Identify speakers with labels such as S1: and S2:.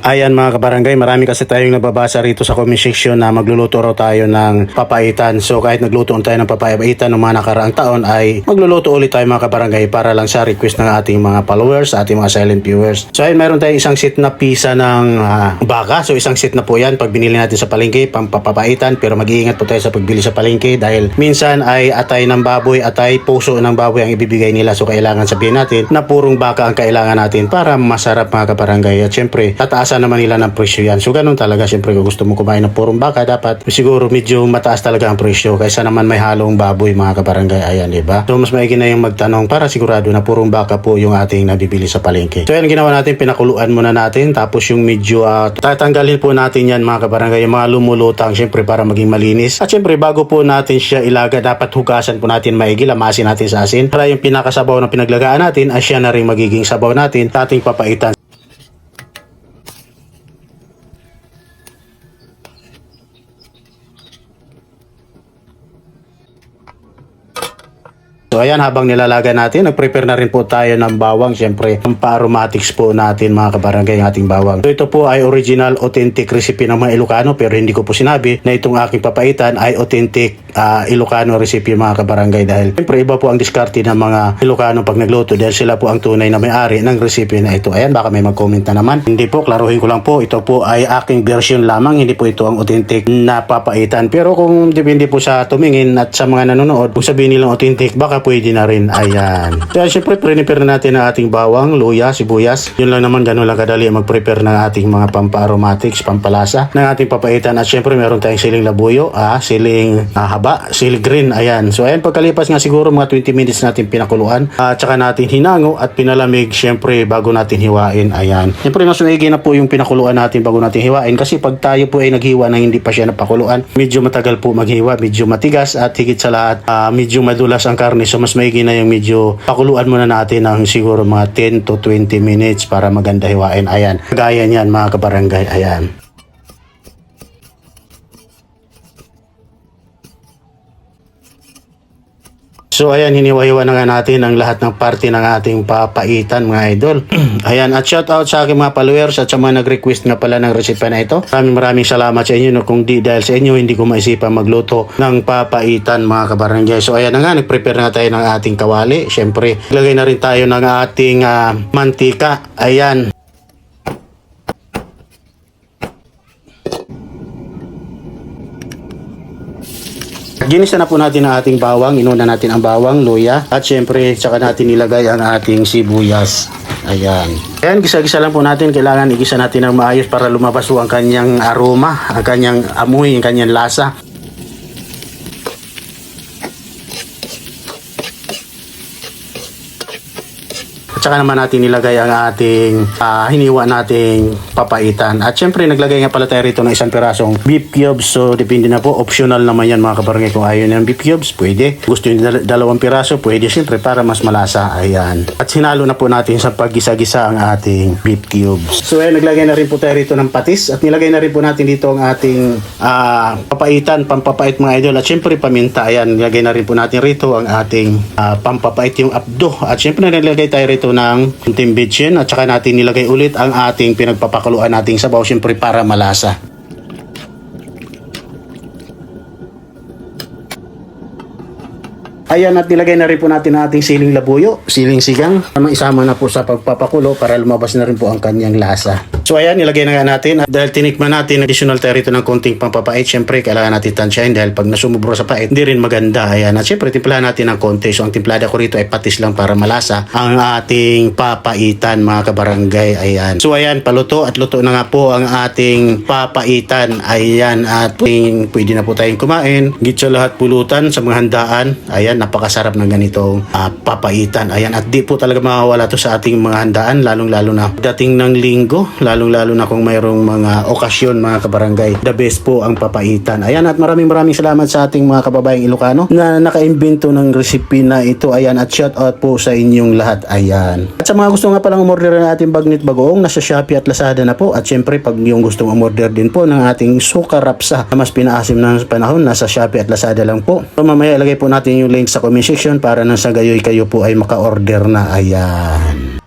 S1: Ayan mga kabarangay, marami kasi tayong nababasa rito sa comment section na magluluto raw tayo ng papaitan. So kahit nagluto tayo ng papaitan ng mga nakaraang taon ay magluluto ulit tayo mga kabarangay para lang sa request ng ating mga followers, ating mga silent viewers. So ayun, mayroon tayong isang set na pisa ng baka. So isang set na po yan pag binili natin sa palengke, pang papaitan. Pero mag-iingat po tayo sa pagbili sa palengke dahil minsan ay atay ng baboy, atay puso ng baboy ang ibibigay nila. So kailangan sabihin natin na purong baka ang kailangan natin para masarap mga kabarangay. At syempre, tataasan naman nila ng presyo yan. So ganun talaga, syempre kung gusto mo kumain ng purong baka, dapat siguro medyo mataas talaga ang presyo kaysa naman may halong baboy mga kabarangay. Ayan, diba? So mas maigi na yung magtanong para sigurado na purong baka po yung ating nabibili sa palengke. So yan ginawa natin, pinakuluan muna natin, tapos yung medyo tatanggalin po natin yan mga kabarangay, yung mga lumulutang syempre para maging malinis. At syempre bago po natin siya ilaga, dapat hugasan po natin maigi, lamasin natin sa asin para yung pinakasabaw na pinaglagaan natin ay siya na rin magiging sabaw natin sa ating papaitan. So ayan, habang nilalaga natin, nag-prepare na rin po tayo ng bawang. Siyempre, ang pa-aromatics po natin mga kabarangay, ang ating bawang. So ito po ay original, authentic recipe ng mga Ilocano, pero hindi ko po sinabi na itong aking papaitan ay authentic Ilocano recipe mga kabarangay, dahil siyempre iba po ang diskarte ng mga Ilocano pag nagluto dahil sila po ang tunay na may-ari ng recipe na ito. Ayan, baka may mag-comment na naman. Hindi po, klaruhin ko lang po, ito po ay aking version lamang, hindi po ito ang authentic na papaitan. Pero kung depende po sa tumingin at sa mga nanonood, kung sabihin nilang authentic, baka pwede na rin. Ayan. Kaya syempre, prepare na natin ang ating bawang, luya, sibuyas. Yun lang naman, ganun lang kadali mag-prepare ng ating mga pampa-aromatics, pampalasa ng ating papaitan. At syempre, meron tayong siling labuyo, siling haba, siling green. Ayan. So, ayan, pagkalipas nga siguro mga 20 minutes natin pinakuluan. At saka natin hinango at pinalamig, syempre, bago natin hiwain. Ayan. Syempre, mas maigi na po yung pinakuluan natin bago natin hiwain. Kasi pag tayo po ay naghiwa na hindi pa siya napakuluan, medyo matagal po maghiwa, medyo matigas, at higit sa lahat, medyo madulas ang karne. So, mas maigi na yung medyo pakuluan muna natin ng siguro mga 10 to 20 minutes para maganda hiwain. Ayan. Gaya niyan mga kabarangay. Ayan. So ayan, hiniwa-hiwa na nga natin ang lahat ng parte ng ating papaitan mga idol. Ayan, at shout out sa aking mga followers at sa mga nag-request nga pala ng recipe na ito. Maraming salamat sa inyo, no? Kung di dahil sa inyo, hindi ko maisipan magluto ng papaitan mga kabarangay. So ayan na nga, nag-prepare na tayo ng ating kawali. Siyempre, lagay na rin tayo ng ating mantika. Ayan. Ginisa na po natin ang ating bawang, inuna natin ang bawang, luya, at syempre saka natin nilagay ang ating sibuyas. Ayan. Ayan, gisa-gisa lang po natin, kailangan igisa natin ng maayos para lumabas po ang kanyang aroma, ang kanyang amoy, ang kanyang lasa. Tsaka naman natin nilagay ang ating hiniwa nating papaitan. At syempre naglagay nga pala tayo rito ng isang pirasong beef cubes. So depende na po, optional naman yan mga kabarangay. Kung ayaw ng beef cubes, pwede. Gusto nyo dalawang piraso, pwede syempre para mas malasa. Ayan. At sinalo na po natin sa paggisa-gisa ang ating beef cubes. So ayan, naglagay na rin po tayo rito ng patis. At nilagay na rin po natin dito ang ating papaitan, pampapait mga idol. At syempre paminta. Ayan, nilagay na rin po natin rito ang ating pampapait, yung abdo. At syempre nilagay tayo rito ng kunting bitchin at saka natin nilagay ulit ang ating pinagpapakuluan nating sabaw, syempre para malasa. Ayan, at nilagay na rin po natin ang ating siling labuyo, siling sigang. Isama na po sa pagpapakulo para lumabas na rin po ang kanyang lasa. So ayan, nilagay na nga natin. At dahil tinikman natin, additional tayo rito ng konting pampapait. Syempre, kailangan natin tansyahin dahil pag nasumubro sa pait, hindi rin maganda. Ayan, at syempre, timplahan natin ng konti. So ang timplada ko rito ay patis lang para malasa ang ating papaitan mga kabarangay. Ayan. So ayan, paluto at luto na nga po ang ating papaitan. Ayan, at pwede na po tayong kumain. Git sa lahat pulutan sa mga handaan. Ayan, napakasarap ng ganitong papaitan. Ayan, at di po talaga mawawala to sa ating mga handaan, lalong-lalo na dating ng linggo, lalong-lalo na kung mayroong mga okasyon mga kabarangay. The best po ang papaitan. Ayan, at maraming salamat sa ating mga kababayang Ilocano na nakaimbento ng recipe na ito. Ayan, at shout out po sa inyong lahat. Ayan. At sa mga gusto nga palang umorder ng ating bagnit bagoong, nasa Shopee at Lazada na po. At syempre, pag yung gustong umorder din po ng ating suka rapsa na mas pinaasim ng panahon, nasa Shopee at Lazada lang po. So mamaya ilagay po natin yung link sa comment section para nang sa gayoy kayo po ay maka-order na. Ayan.